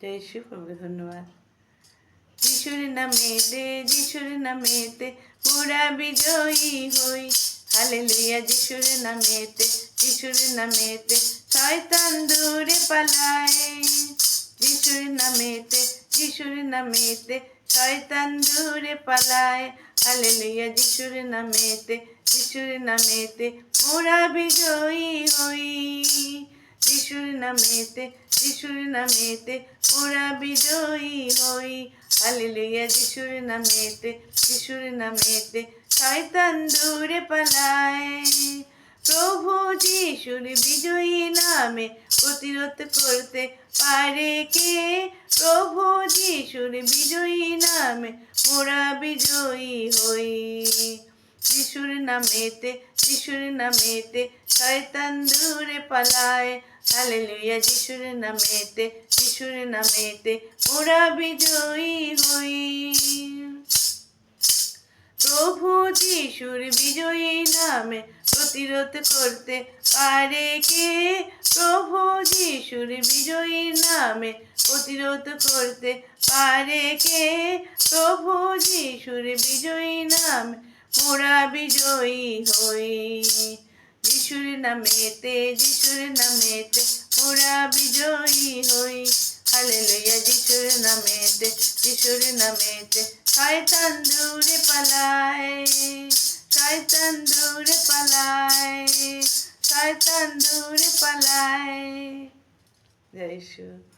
জয় শ্রী প্রভু। ধন্যবাদ। যিশুর নামেতে, যিশুর নামেতে পুরা বিজয়ী হই। হালেলুয়া। যিশুর নামেতে, যিশুর নামেতে শয়তান দূরে পালায়। যিশুর নামেতে, যিশুর নামেতে শয়তান দূরে পালায়। হালেলুয়া। যিশুর নামেতে, যিশুর নামেতে মোরা বিজয়ী হই। যিশুর নামেতে, যিশুর নামেতে মোরা বিজয়ী হই। হালেলুয়া। যিশুর নামেতে, যিশুর নামেতে শয়তান দূরে পালায়। প্রভু যিশুর বিজয়ী নামে প্রতিরোধ করতে পারে কে? প্রভু যিশুর বিজয়ী নামে মোরা বিজয়ী হই। যিশুর নামেতে, যিশুর নামেতে শয়তান দূরে পালায়। হালেলুয়া। যিশুর নামেতে, যিশুর নামেতে মোরা বিজয়ী হই। প্রভু যিশুর বিজয়ী নামে প্রতিরোধ করতে পারে কে? প্রভু যিশুর বিজয়ী নামে প্রতিরোধ করতে পারে কে? প্রভু যিশুর বিজয়ী নামে মোরা বিজয়ী হই। যিশুর নামেতে, যিশুর নামেতে মোরা বিজয়ী হই। হালেলুয়া। যিশুর নামেতে, যিশুর নামেতে শয়তান দূরে পালায়। শয়তান দূরে পালায়। শয়তান দূরে পালায়। জয় শ্রী।